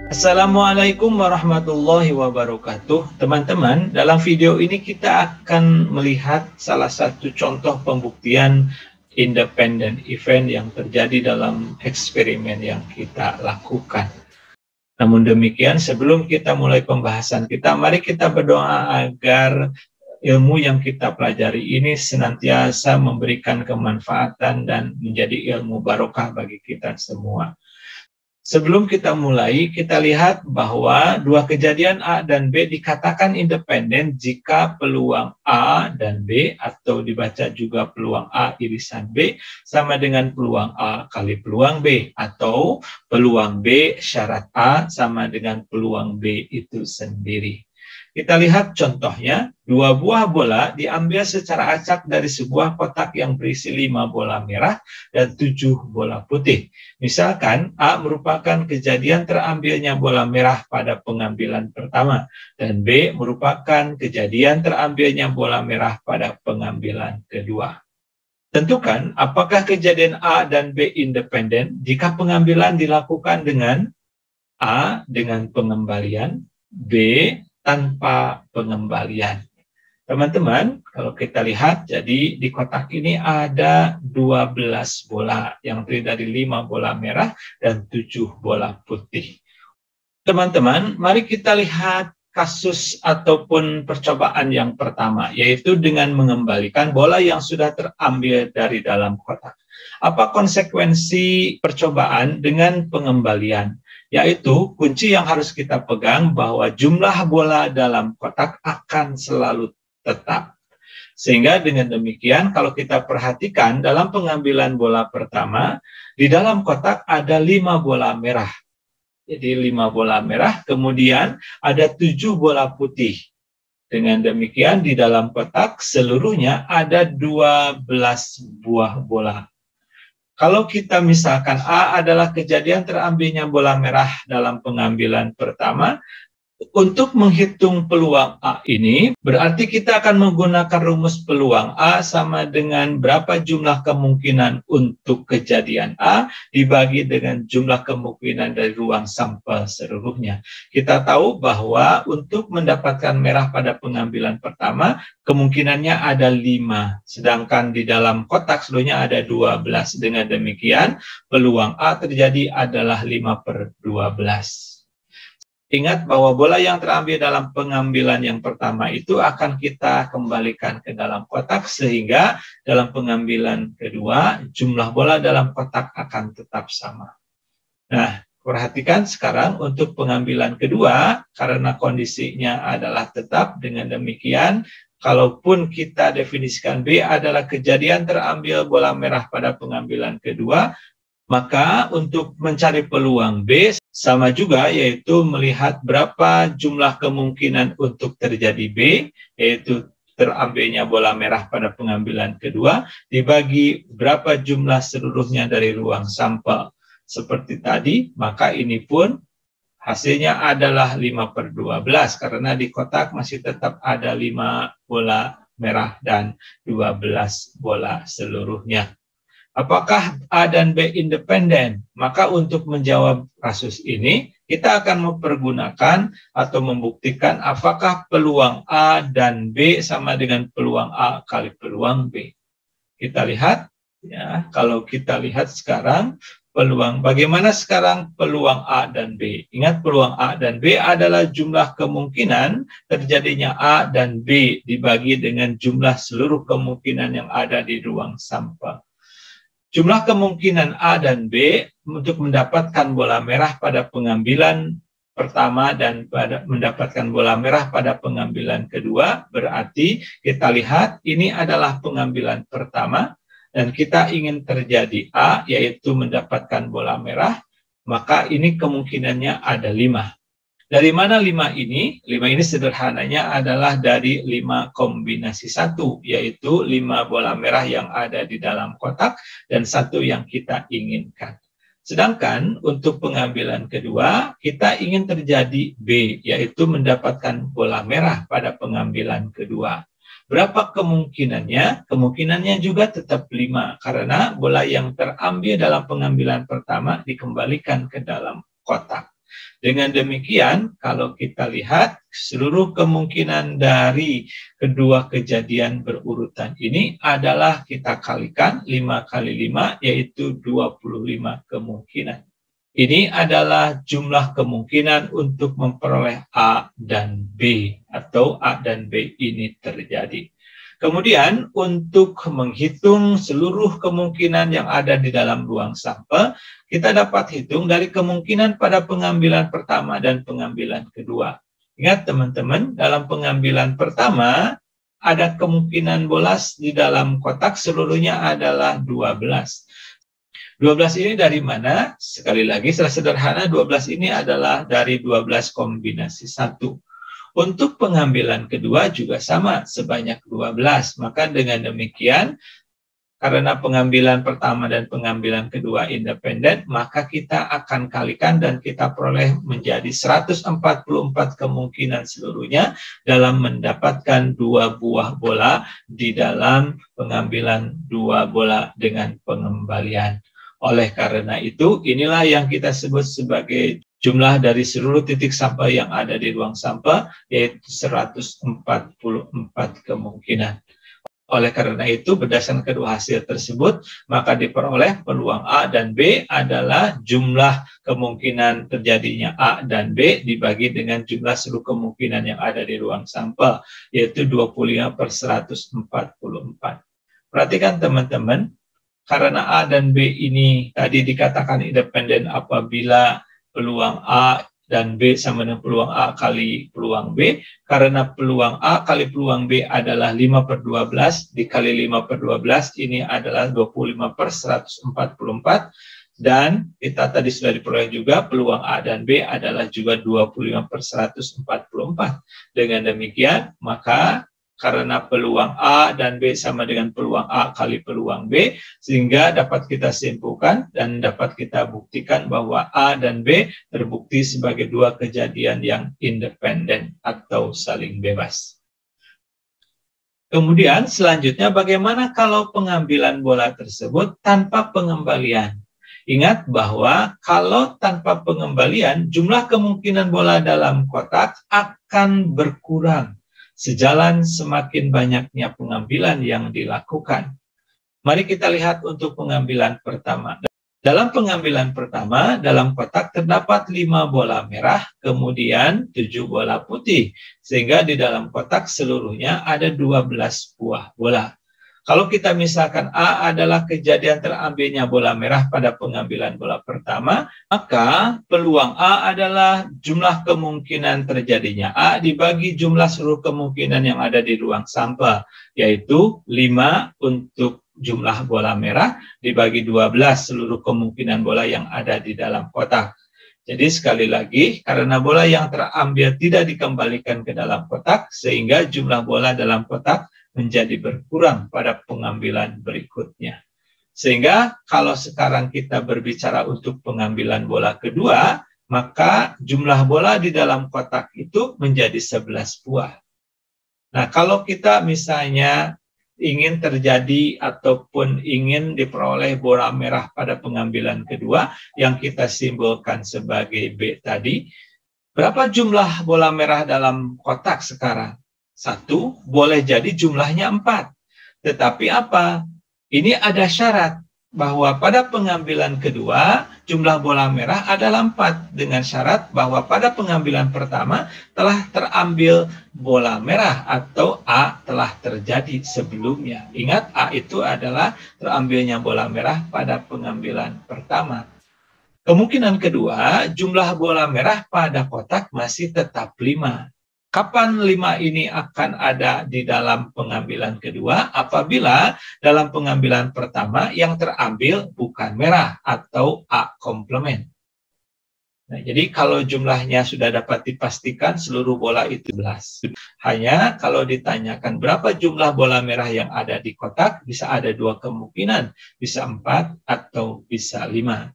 Assalamualaikum warahmatullahi wabarakatuh. Teman-teman, dalam video ini kita akan melihat salah satu contoh pembuktian independent event yang terjadi dalam eksperimen yang kita lakukan. Namun demikian, sebelum kita mulai pembahasan kita, mari kita berdoa agar ilmu yang kita pelajari ini senantiasa memberikan kemanfaatan dan menjadi ilmu barokah bagi kita semua. Sebelum kita mulai, kita lihat bahwa dua kejadian A dan B dikatakan independen jika peluang A dan B, atau dibaca juga peluang A irisan B, sama dengan peluang A kali peluang B, atau peluang B syarat A sama dengan peluang B itu sendiri. Kita lihat contohnya, dua buah bola diambil secara acak dari sebuah kotak yang berisi 5 bola merah dan 7 bola putih. Misalkan A merupakan kejadian terambilnya bola merah pada pengambilan pertama, dan B merupakan kejadian terambilnya bola merah pada pengambilan kedua. Tentukan apakah kejadian A dan B independen jika pengambilan dilakukan dengan A dengan pengembalian, B tanpa pengembalian. Teman-teman, kalau kita lihat, jadi di kotak ini ada 12 bola yang terdiri dari 5 bola merah dan 7 bola putih. Teman-teman, mari kita lihat kasus ataupun percobaan yang pertama, yaitu dengan mengembalikan bola yang sudah terambil dari dalam kotak. Apa konsekuensi percobaan dengan pengembalian? Yaitu kunci yang harus kita pegang bahwa jumlah bola dalam kotak akan selalu tetap. Sehingga dengan demikian kalau kita perhatikan dalam pengambilan bola pertama, di dalam kotak ada 5 bola merah. Jadi 5 bola merah, kemudian ada 7 bola putih. Dengan demikian di dalam kotak seluruhnya ada 12 buah bola. Kalau kita misalkan A adalah kejadian terambilnya bola merah dalam pengambilan pertama, untuk menghitung peluang A ini, berarti kita akan menggunakan rumus peluang A sama dengan berapa jumlah kemungkinan untuk kejadian A dibagi dengan jumlah kemungkinan dari ruang sampel seluruhnya. Kita tahu bahwa untuk mendapatkan merah pada pengambilan pertama, kemungkinannya ada 5, sedangkan di dalam kotak seluruhnya ada 12. Dengan demikian, peluang A terjadi adalah 5/12. Ingat bahwa bola yang terambil dalam pengambilan yang pertama itu akan kita kembalikan ke dalam kotak, sehingga dalam pengambilan kedua jumlah bola dalam kotak akan tetap sama. Nah, perhatikan sekarang untuk pengambilan kedua, karena kondisinya adalah tetap, dengan demikian kalaupun kita definisikan B adalah kejadian terambil bola merah pada pengambilan kedua, maka untuk mencari peluang B sama juga, yaitu melihat berapa jumlah kemungkinan untuk terjadi B, yaitu terambilnya bola merah pada pengambilan kedua, dibagi berapa jumlah seluruhnya dari ruang sampel. Seperti tadi, maka ini pun hasilnya adalah 5/12, karena di kotak masih tetap ada 5 bola merah dan 12 bola seluruhnya. Apakah A dan B independen? Maka untuk menjawab kasus ini, kita akan mempergunakan atau membuktikan apakah peluang A dan B sama dengan peluang A kali peluang B. Kita lihat, ya, kalau kita lihat sekarang, bagaimana sekarang peluang A dan B? Ingat, peluang A dan B adalah jumlah kemungkinan terjadinya A dan B dibagi dengan jumlah seluruh kemungkinan yang ada di ruang sampel. Jumlah kemungkinan A dan B untuk mendapatkan bola merah pada pengambilan pertama dan mendapatkan bola merah pada pengambilan kedua, berarti kita lihat ini adalah pengambilan pertama dan kita ingin terjadi A, yaitu mendapatkan bola merah, maka ini kemungkinannya ada 5. Dari mana 5 ini? 5 ini sederhananya adalah dari 5 kombinasi 1, yaitu 5 bola merah yang ada di dalam kotak dan 1 yang kita inginkan. Sedangkan untuk pengambilan kedua, kita ingin terjadi B, yaitu mendapatkan bola merah pada pengambilan kedua. Berapa kemungkinannya? Kemungkinannya juga tetap 5, karena bola yang terambil dalam pengambilan pertama dikembalikan ke dalam kotak. Dengan demikian, kalau kita lihat seluruh kemungkinan dari kedua kejadian berurutan ini adalah kita kalikan 5 kali 5, yaitu 25 kemungkinan. Ini adalah jumlah kemungkinan untuk memperoleh A dan B, atau A dan B ini terjadi. Kemudian untuk menghitung seluruh kemungkinan yang ada di dalam ruang sampel, kita dapat hitung dari kemungkinan pada pengambilan pertama dan pengambilan kedua. Ingat teman-teman, dalam pengambilan pertama ada kemungkinan bola di dalam kotak seluruhnya adalah 12. 12 ini dari mana? Sekali lagi secara sederhana 12 ini adalah dari 12 kombinasi 1. Untuk pengambilan kedua juga sama, sebanyak 12. Maka dengan demikian, karena pengambilan pertama dan pengambilan kedua independen, maka kita akan kalikan dan kita peroleh menjadi 144 kemungkinan seluruhnya dalam mendapatkan 2 buah bola di dalam pengambilan 2 bola dengan pengembalian. Oleh karena itu, inilah yang kita sebut sebagai jumlah dari seluruh titik sampel yang ada di ruang sampel, yaitu 144 kemungkinan. Oleh karena itu, berdasarkan kedua hasil tersebut, maka diperoleh peluang A dan B adalah jumlah kemungkinan terjadinya A dan B dibagi dengan jumlah seluruh kemungkinan yang ada di ruang sampel, yaitu 25/144. Perhatikan teman-teman, karena A dan B ini tadi dikatakan independen apabila peluang A dan B sama dengan peluang A kali peluang B, karena peluang A kali peluang B adalah 5/12 dikali 5/12, ini adalah 25/144, dan kita tadi sudah diperoleh juga peluang A dan B adalah juga 25/144. Dengan demikian, maka karena peluang A dan B sama dengan peluang A kali peluang B, sehingga dapat kita simpulkan dan dapat kita buktikan bahwa A dan B terbukti sebagai 2 kejadian yang independen atau saling bebas. Kemudian selanjutnya, bagaimana kalau pengambilan bola tersebut tanpa pengembalian? Ingat bahwa kalau tanpa pengembalian, jumlah kemungkinan bola dalam kotak akan berkurang sejalan semakin banyaknya pengambilan yang dilakukan. Mari kita lihat untuk pengambilan pertama. Dalam pengambilan pertama, dalam kotak terdapat 5 bola merah, kemudian 7 bola putih. Sehingga di dalam kotak seluruhnya ada 12 buah bola. Kalau kita misalkan A adalah kejadian terambilnya bola merah pada pengambilan bola pertama, maka peluang A adalah jumlah kemungkinan terjadinya A dibagi jumlah seluruh kemungkinan yang ada di ruang sampel, yaitu 5 untuk jumlah bola merah dibagi 12 seluruh kemungkinan bola yang ada di dalam kotak. Jadi sekali lagi, karena bola yang terambil tidak dikembalikan ke dalam kotak, sehingga jumlah bola dalam kotak menjadi berkurang pada pengambilan berikutnya. Sehingga kalau sekarang kita berbicara untuk pengambilan bola kedua, maka jumlah bola di dalam kotak itu menjadi 11 buah. Nah, kalau kita misalnya ingin terjadi ataupun ingin diperoleh bola merah pada pengambilan kedua, yang kita simbolkan sebagai B tadi, berapa jumlah bola merah dalam kotak sekarang? 1, boleh jadi jumlahnya 4. Tetapi apa? Ini ada syarat bahwa pada pengambilan kedua jumlah bola merah adalah 4, dengan syarat bahwa pada pengambilan pertama telah terambil bola merah atau A telah terjadi sebelumnya. Ingat, A itu adalah terambilnya bola merah pada pengambilan pertama. Kemungkinan kedua, jumlah bola merah pada kotak masih tetap 5. Kapan 5 ini akan ada di dalam pengambilan kedua? Apabila dalam pengambilan pertama yang terambil bukan merah atau A komplement. Nah, jadi kalau jumlahnya sudah dapat dipastikan seluruh bola itu 11. Hanya kalau ditanyakan berapa jumlah bola merah yang ada di kotak, bisa ada 2 kemungkinan. Bisa 4 atau bisa 5.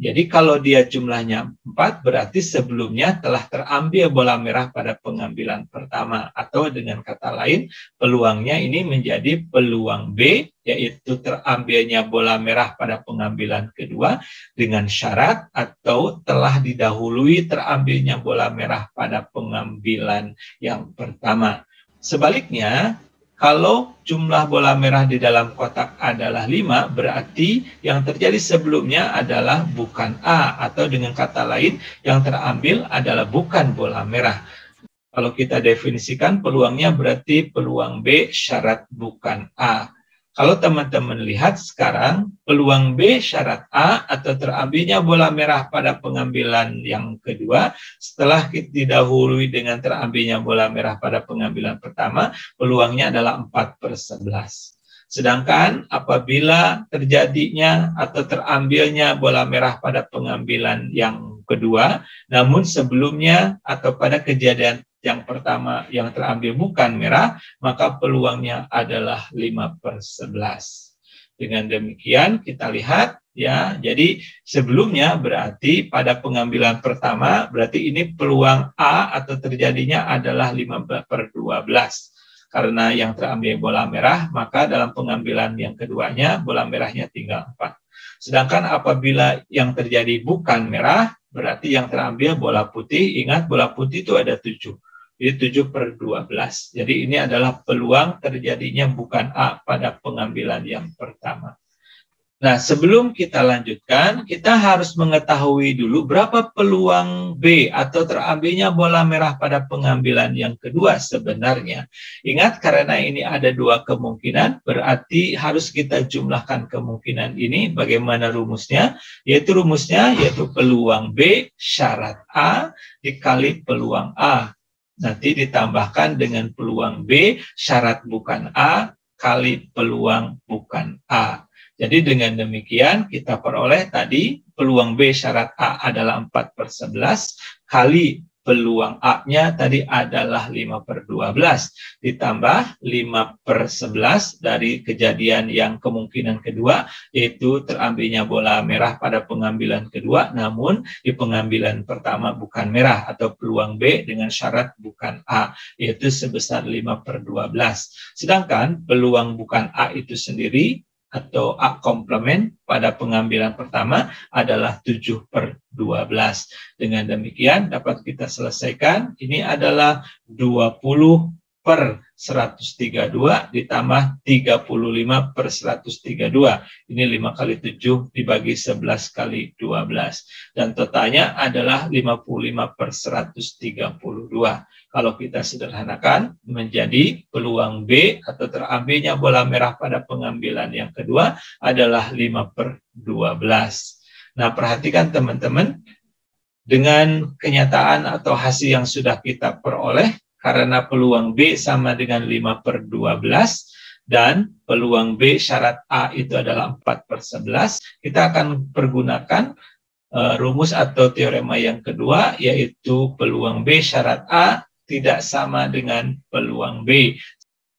Jadi kalau dia jumlahnya 4, berarti sebelumnya telah terambil bola merah pada pengambilan pertama. Atau dengan kata lain, peluangnya ini menjadi peluang B, yaitu terambilnya bola merah pada pengambilan kedua dengan syarat atau telah didahului terambilnya bola merah pada pengambilan yang pertama. Sebaliknya, kalau jumlah bola merah di dalam kotak adalah 5, berarti yang terjadi sebelumnya adalah bukan A, atau dengan kata lain, yang terambil adalah bukan bola merah. Kalau kita definisikan, peluangnya berarti peluang B syarat bukan A. Kalau teman-teman lihat sekarang, peluang B syarat A atau terambilnya bola merah pada pengambilan yang kedua, setelah didahului dengan terambilnya bola merah pada pengambilan pertama, peluangnya adalah 4/11. Sedangkan apabila terjadinya atau terambilnya bola merah pada pengambilan yang kedua, namun sebelumnya atau pada kejadian yang pertama yang terambil bukan merah, maka peluangnya adalah 5/11. Dengan demikian kita lihat ya, jadi sebelumnya berarti pada pengambilan pertama berarti ini peluang A atau terjadinya adalah 5/12. Karena yang terambil bola merah, maka dalam pengambilan yang keduanya bola merahnya tinggal 4. Sedangkan apabila yang terjadi bukan merah, berarti yang terambil bola putih. Ingat, bola putih itu ada 7. Jadi 7/12. Jadi ini adalah peluang terjadinya bukan A pada pengambilan yang pertama. Nah, sebelum kita lanjutkan, kita harus mengetahui dulu berapa peluang B atau terambilnya bola merah pada pengambilan yang kedua sebenarnya. Ingat, karena ini ada 2 kemungkinan, berarti harus kita jumlahkan kemungkinan ini. Bagaimana rumusnya? Yaitu peluang B syarat A dikali peluang A. Nanti ditambahkan dengan peluang B syarat bukan A kali peluang bukan A. Jadi dengan demikian kita peroleh tadi peluang B syarat A adalah 4/11 kali peluang A-nya tadi adalah 5/12 ditambah 5/11 dari kejadian yang kemungkinan kedua, yaitu terambilnya bola merah pada pengambilan kedua, namun di pengambilan pertama bukan merah, atau peluang B dengan syarat bukan A, yaitu sebesar 5/12. Sedangkan peluang bukan A itu sendiri atau A komplement pada pengambilan pertama adalah 7/12. Dengan demikian dapat kita selesaikan. Ini adalah 20/132 ditambah 35/132. Ini 5 kali 7 dibagi 11 kali 12. Dan totalnya adalah 55/132. Kalau kita sederhanakan menjadi peluang B atau terambilnya bola merah pada pengambilan yang kedua adalah 5/12. Nah, perhatikan teman-teman, dengan kenyataan atau hasil yang sudah kita peroleh, karena peluang B sama dengan 5/12 dan peluang B syarat A itu adalah 4/11, kita akan pergunakan rumus atau teorema yang kedua, yaitu peluang B syarat A tidak sama dengan peluang B.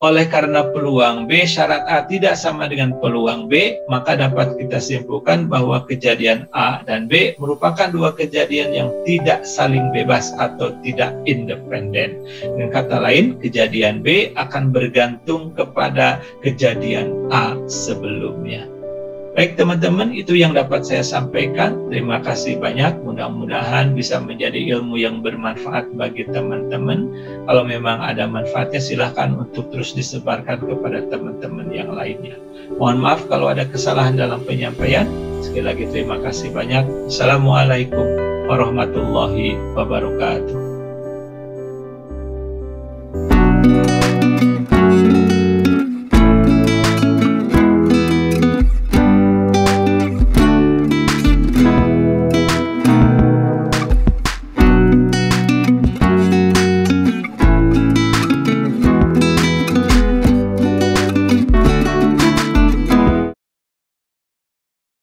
Oleh karena peluang B syarat A tidak sama dengan peluang B, maka dapat kita simpulkan bahwa kejadian A dan B merupakan 2 kejadian yang tidak saling bebas atau tidak independen. Dengan kata lain, kejadian B akan bergantung kepada kejadian A sebelumnya. Baik teman-teman, itu yang dapat saya sampaikan. Terima kasih banyak. Mudah-mudahan bisa menjadi ilmu yang bermanfaat bagi teman-teman. Kalau memang ada manfaatnya, silakan untuk terus disebarkan kepada teman-teman yang lainnya. Mohon maaf kalau ada kesalahan dalam penyampaian. Sekali lagi terima kasih banyak. Assalamualaikum warahmatullahi wabarakatuh.